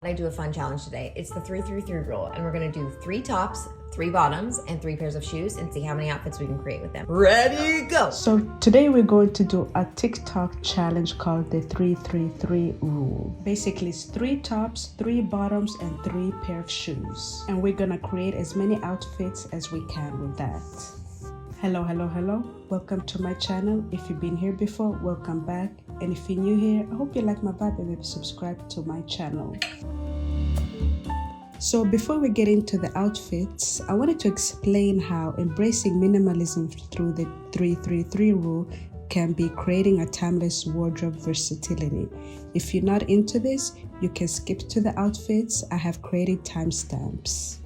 I do a fun challenge today. It's the 3-3-3 rule, and we're gonna do 3 tops, 3 bottoms, and 3 pairs of shoes and see how many outfits we can create with them. Ready, go! So today we're going to do a TikTok challenge called the 3-3-3 rule. Basically, it's 3 tops, 3 bottoms, and 3 pair of shoes. And we're gonna create as many outfits as we can with that. Hello. Welcome to my channel. If you've been here before, welcome back. And if you're new here, I hope you like my vibe and maybe subscribe to my channel. So before we get into the outfits, I wanted to explain how embracing minimalism through the 3-3-3 rule can be creating a timeless wardrobe versatility. If you're not into this, you can skip to the outfits. I have created timestamps.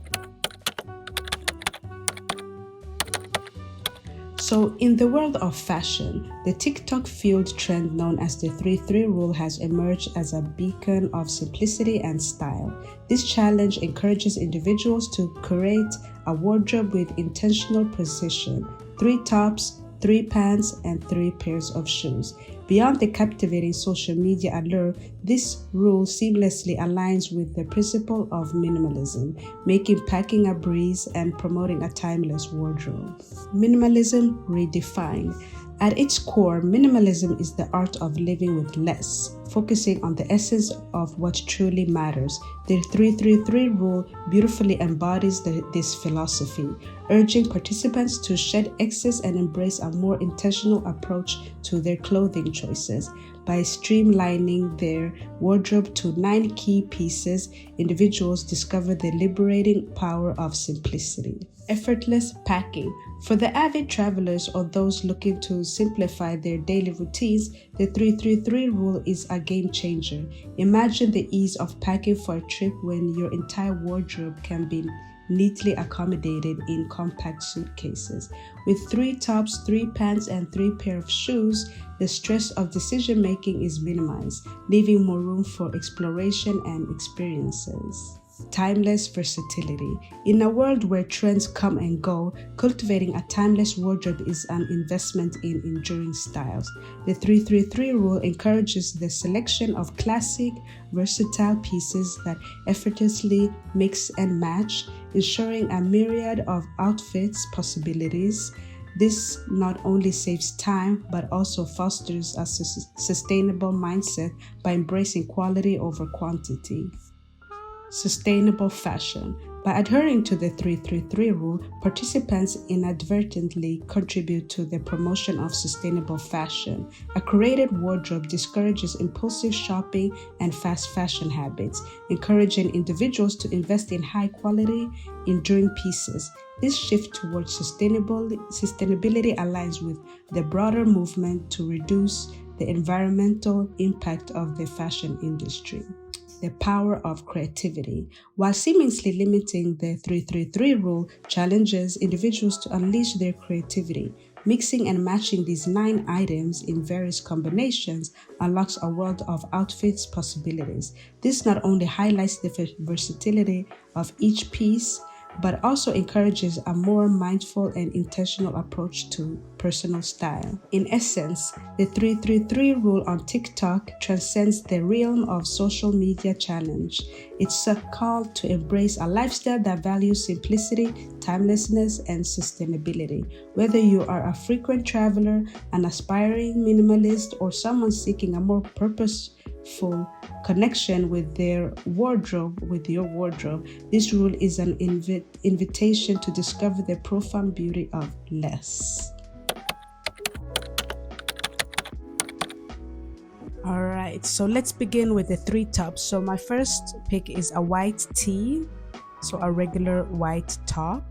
So in the world of fashion, the TikTok-fueled trend known as the 3-3 rule has emerged as a beacon of simplicity and style. This challenge encourages individuals to curate a wardrobe with intentional precision: 3 tops, 3 pants, and 3 pairs of shoes. Beyond the captivating social media allure, this rule seamlessly aligns with the principle of minimalism, making packing a breeze and promoting a timeless wardrobe. Minimalism Redefined. At its core, minimalism is the art of living with less, focusing on the essence of what truly matters. The 3-3-3 rule beautifully embodies this philosophy, urging participants to shed excess and embrace a more intentional approach to their clothing choices. By streamlining their wardrobe to 9 key pieces, individuals discover the liberating power of simplicity. Effortless packing. For the avid travelers or those looking to simplify their daily routines, the 3-3-3 rule is a game changer. Imagine the ease of packing for a trip when your entire wardrobe can be neatly accommodated in compact suitcases. With 3 tops, 3 pants, and 3 pair of shoes, the stress of decision making is minimized, leaving more room for exploration and experiences. Timeless versatility. In a world where trends come and go, cultivating a timeless wardrobe is an investment in enduring styles. The 3-3-3 rule encourages the selection of classic, versatile pieces that effortlessly mix and match, ensuring a myriad of outfits possibilities. This not only saves time, but also fosters a sustainable mindset by embracing quality over quantity. Sustainable fashion. By adhering to the 3-3-3 rule, participants inadvertently contribute to the promotion of sustainable fashion. A curated wardrobe discourages impulsive shopping and fast fashion habits, encouraging individuals to invest in high-quality, enduring pieces. This shift towards sustainability aligns with the broader movement to reduce the environmental impact of the fashion industry. The power of creativity. While seemingly limiting, the 3-3-3 rule challenges individuals to unleash their creativity. Mixing and matching these 9 items in various combinations unlocks a world of outfits possibilities. This not only highlights the versatility of each piece, but also encourages a more mindful and intentional approach to personal style. In essence, the 3-3-3 rule on TikTok transcends the realm of social media challenge. It's a call to embrace a lifestyle that values simplicity, timelessness, and sustainability. Whether you are a frequent traveler, an aspiring minimalist, or someone seeking a more purposeful connection with your wardrobe, this rule is an invitation to discover the profound beauty of less. Alright, so let's begin with the 3 tops. So my first pick is a white tee, so a regular white top.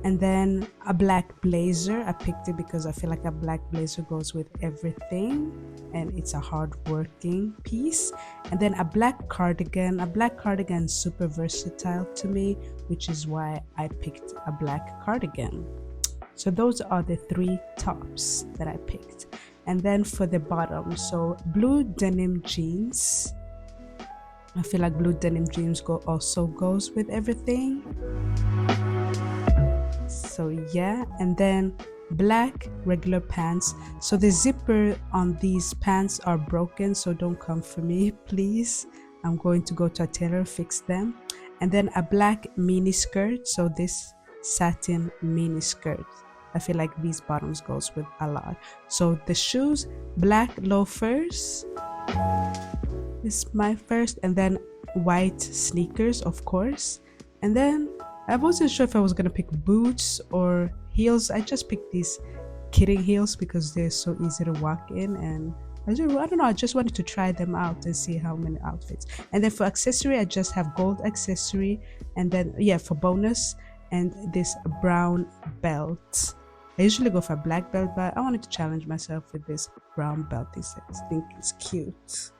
And then a black blazer. I picked it because I feel like a black blazer goes with everything and it's a hard-working piece. And then a black cardigan. A black cardigan is super versatile to me, which is why I picked a black cardigan. So those are the 3 tops that I picked. And then for the bottom, so blue denim jeans. I feel like blue denim jeans also goes with everything. So yeah, and then black regular pants. So the zipper on these pants are broken, so don't come for me, please. I'm going to go to a tailor, fix them. And then a black mini skirt. So this satin mini skirt. I feel like these bottoms goes with a lot. So the shoes, black loafers is my first, and then white sneakers, of course. And then I wasn't sure if I was gonna pick boots or heels. I just picked these kidding heels because they're so easy to walk in, and I don't know, I just wanted to try them out and see how many outfits. And then for accessory, I just have gold accessory, and then for bonus, and this brown belt. I usually go for a black belt, but I wanted to challenge myself with this brown belt. I think it's cute.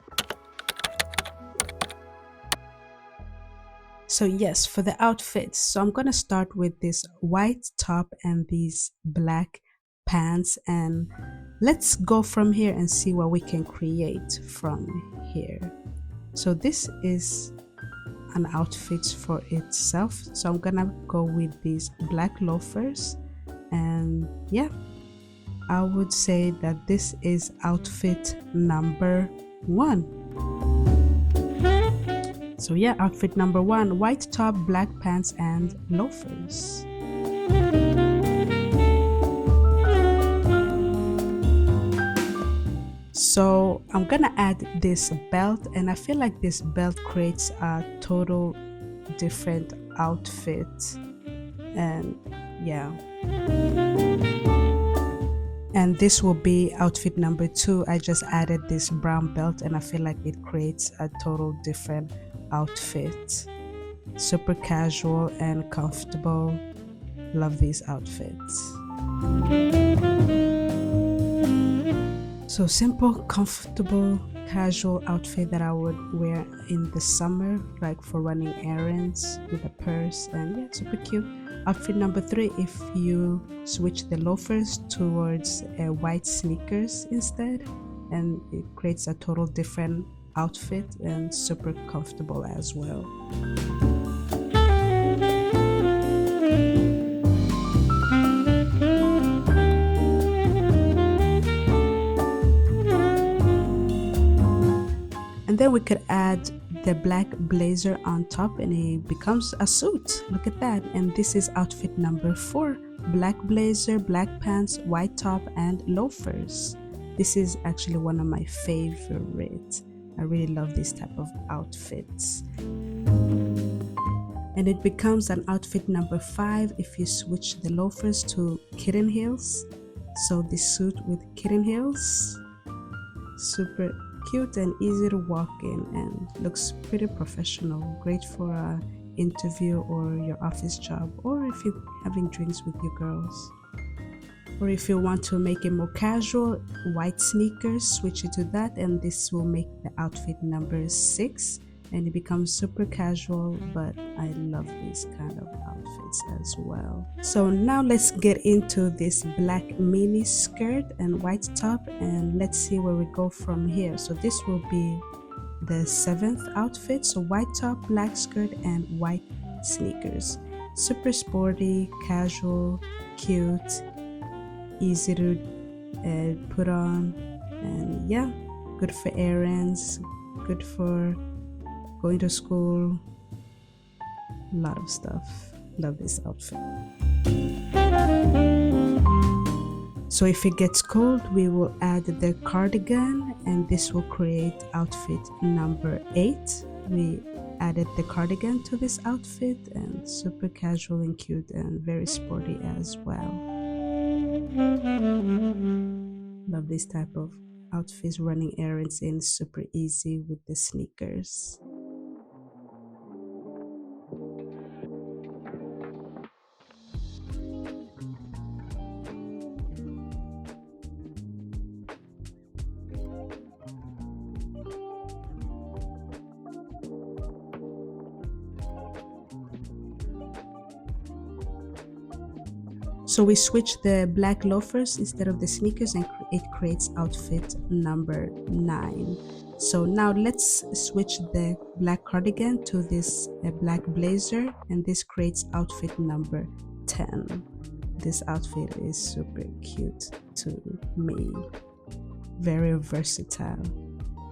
So yes, for the outfits, so I'm gonna start with this white top and these black pants, and let's go from here and see what we can create from here. So this is an outfit for itself, so I'm gonna go with these black loafers, and I would say that this is outfit number 1. So outfit number 1, white top, black pants and loafers. So I'm gonna add this belt, and I feel like this belt creates a total different outfit. And and this will be outfit number 2. I just added this brown belt, and I feel like it creates a total different outfit. Super casual and comfortable. Love these outfits. So simple, comfortable, casual outfit that I would wear in the summer, like for running errands with a purse, and super cute. Outfit number 3, if you switch the loafers towards white sneakers instead, and it creates a total different outfit and super comfortable as well. And then we could add the black blazer on top, and it becomes a suit. Look at that. And this is outfit number 4, black blazer, black pants, white top and loafers. This is actually one of my favorites. I really love this type of outfits. And it becomes an outfit number 5 if you switch the loafers to kitten heels. So this suit with kitten heels, super cute and easy to walk in, and looks pretty professional. Great for an interview or your office job, or if you're having drinks with your girls. Or if you want to make it more casual, white sneakers, switch it to that, and this will make the outfit number 6, and it becomes super casual, but I love these kind of outfits as well. So now let's get into this black mini skirt and white top, and let's see where we go from here. So this will be the 7th outfit. So white top, black skirt and white sneakers. Super sporty, casual, cute, easy to put on, and good for errands, good for going to school, a lot of stuff. Love this outfit. So if it gets cold, we will add the cardigan, and this will create outfit number 8. We added the cardigan to this outfit, and super casual and cute and very sporty as well. Love this type of outfits, running errands in, super easy with the sneakers. So we switch the black loafers instead of the sneakers, and it creates outfit number 9. So now let's switch the black cardigan to this black blazer, and this creates outfit number 10. This outfit is super cute to me, very versatile,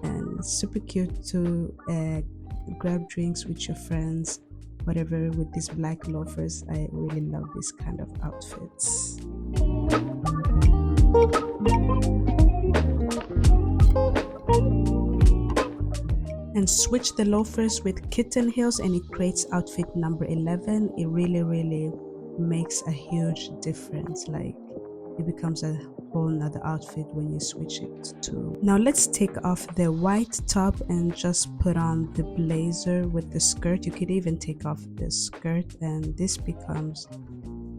and super cute to grab drinks with your friends, whatever, with these black loafers. I really love this kind of outfits. And switch the loafers with kitten heels and it creates outfit number 11. It really makes a huge difference. Like, it becomes a whole nother outfit when you switch it to. Now let's take off the white top and just put on the blazer with the skirt. You could even take off the skirt and this becomes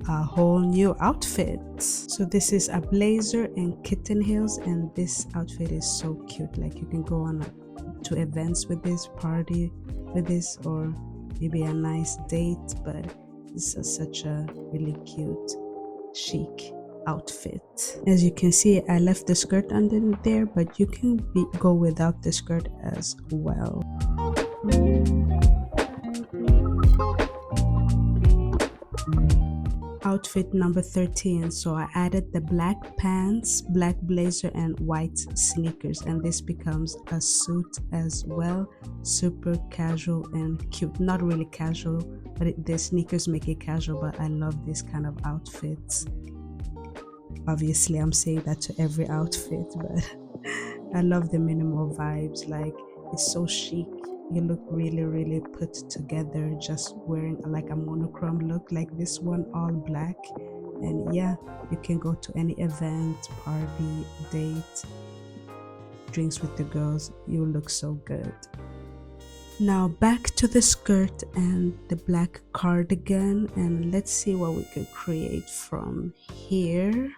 a whole new outfit. So this is a blazer and kitten heels, and this outfit is so cute. Like, you can go on to events with this, party with this, or maybe a nice date, but this is such a really cute, chic outfit. As you can see, I left the skirt under there, but you can go without the skirt as well. Outfit number 13. So I added the black pants, black blazer, and white sneakers, and this becomes a suit as well. Super casual and cute. Not really casual, but the sneakers make it casual, but I love this kind of outfits. Obviously I'm saying that to every outfit, but I love the minimal vibes. Like, it's so chic. You look really put together just wearing like a monochrome look like this one, all black. And yeah, you can go to any event, party, date, drinks with the girls. You look so good. Now back to the skirt and the black cardigan, and let's see what we could create from here.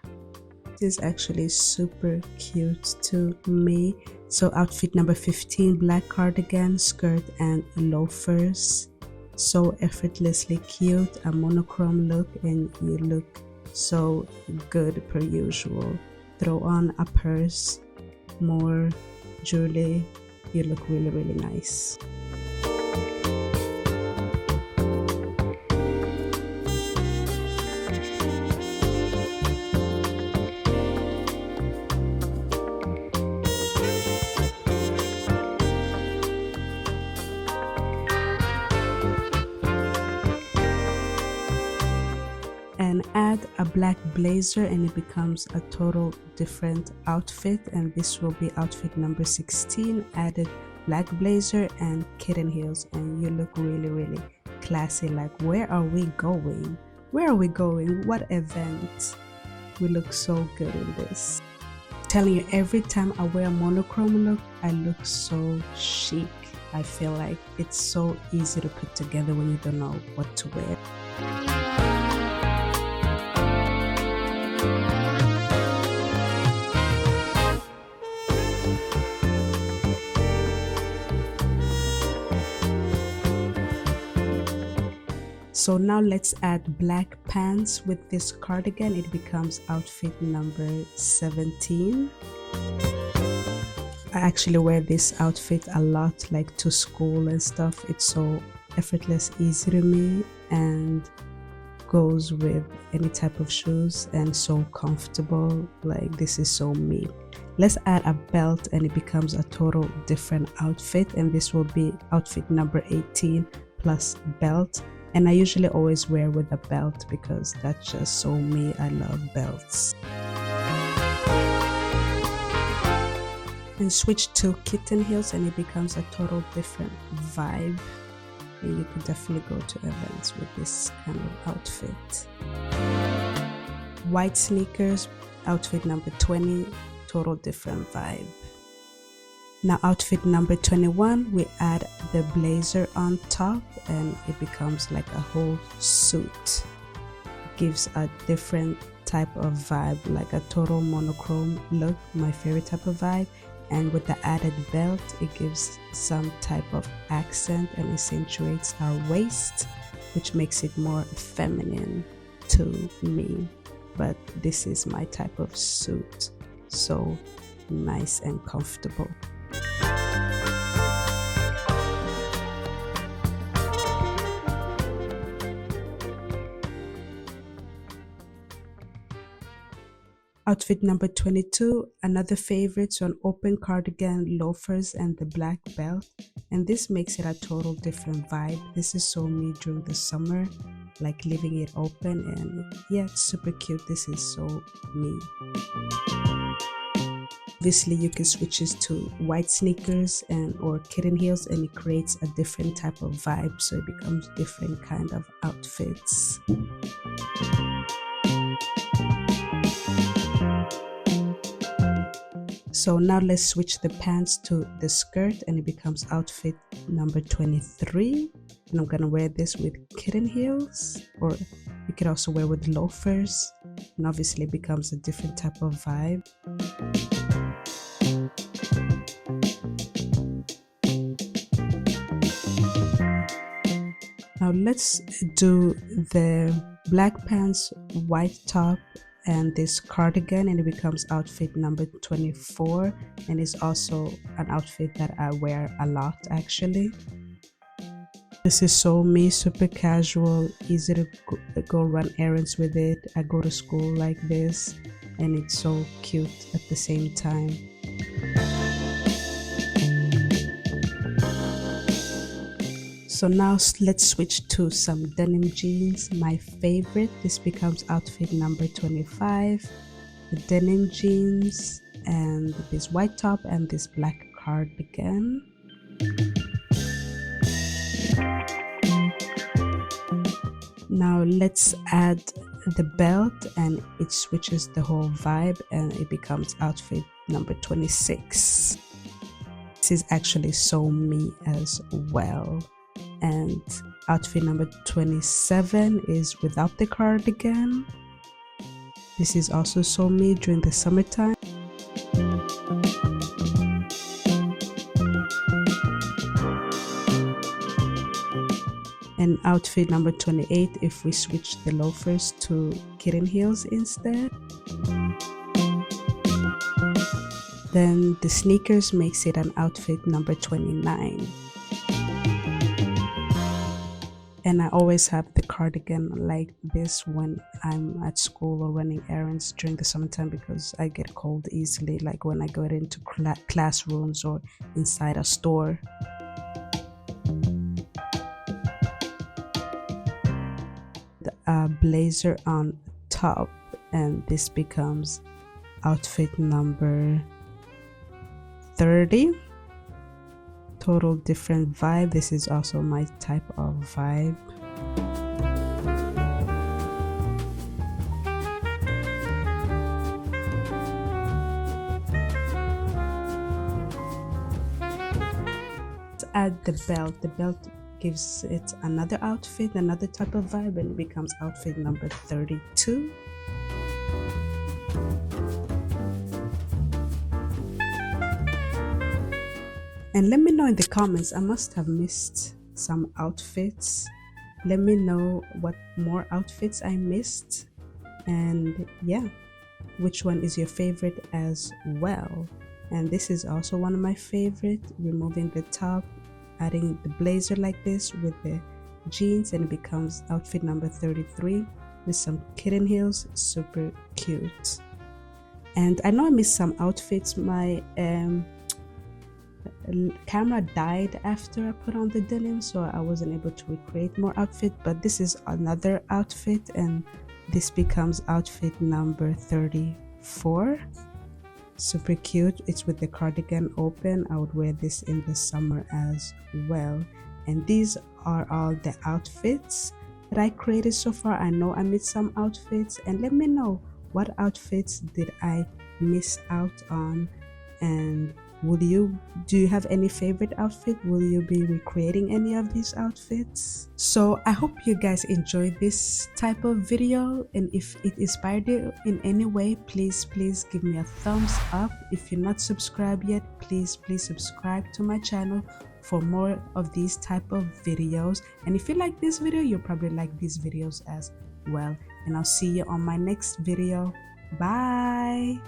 This is actually super cute to me. So outfit number 15, black cardigan, skirt, and loafers. So effortlessly cute, a monochrome look, and you look so good per usual. Throw on a purse, more jewelry, you look really nice. And add a black blazer and it becomes a total different outfit, and this will be outfit number 16. Added black blazer and kitten heels, and you look really classy. Like, where are we going? What event? We look so good in this. I'm telling you, every time I wear a monochrome look, I look so chic. I feel like it's so easy to put together when you don't know what to wear. So now let's add black pants with this cardigan. It becomes outfit number 17. I actually wear this outfit a lot, like to school and stuff. It's so effortless, easy to me, and goes with any type of shoes and so comfortable. Like, this is so me. Let's add a belt and it becomes a total different outfit, and this will be outfit number 18 plus belt. And I usually always wear with a belt because that's just so me. I love belts. And switch to kitten heels and it becomes a total different vibe. And you could definitely go to events with this kind of outfit. White sneakers, outfit number 20, total different vibe. Now outfit number 21, we add the blazer on top and it becomes like a whole suit. It gives a different type of vibe, like a total monochrome look, my favorite type of vibe. And with the added belt, it gives some type of accent and accentuates our waist, which makes it more feminine to me. But this is my type of suit, so nice and comfortable. Outfit number 22, another favorite, so an open cardigan, loafers, and the black belt. And this makes it a total different vibe. This is so me during the summer, like leaving it open, and yeah, it's super cute. This is so me. Obviously, you can switch this to white sneakers and or kitten heels, and it creates a different type of vibe, so it becomes different kind of outfits. So now let's switch the pants to the skirt, and it becomes outfit number 23. And I'm gonna wear this with kitten heels, or you could also wear with loafers, and obviously it becomes a different type of vibe. Now let's do the black pants, white top, and this cardigan, and it becomes outfit number 24, and it's also an outfit that I wear a lot actually. This is so me, super casual, easy to go run errands with it. I go to school like this, and it's so cute at the same time. So now let's switch to some denim jeans, my favorite. This becomes outfit number 25. The denim jeans and this white top and this black cardigan. Now let's add the belt, and it switches the whole vibe, and it becomes outfit number 26. This is actually so me as well. And outfit number 27 is without the cardigan. This is also so me during the summertime. And outfit number 28 if we switch the loafers to kitten heels instead. Then the sneakers makes it an outfit number 29. And I always have the cardigan like this when I'm at school or running errands during the summertime, because I get cold easily, like when I go into classrooms or inside a store. The blazer on top, and this becomes outfit number 30. Total different vibe. This is also my type of vibe. Let's add the belt. The belt gives it another outfit, another type of vibe, and it becomes outfit number 32. And let me know in the comments, I must have missed some outfits. Let me know what more outfits I missed, and yeah, which one is your favorite as well. And this is also one of my favorite, removing the top, adding the blazer like this with the jeans, and it becomes outfit number 33 with some kitten heels. Super cute. And I know I missed some outfits. My camera died after I put on the denim, so I wasn't able to recreate more outfit, but this is another outfit, and this becomes outfit number 34. Super cute. It's with the cardigan open. I would wear this in the summer as well. And these are all the outfits that I created so far. I know I missed some outfits, and let me know what outfits did I miss out on, and do you have any favorite outfit? Will you be recreating any of these outfits? So I hope you guys enjoyed this type of video, and if it inspired you in any way, please give me a thumbs up. If you're not subscribed yet, please subscribe to my channel for more of these type of videos. And if you like this video, you'll probably like these videos as well. And I'll see you on my next video. Bye.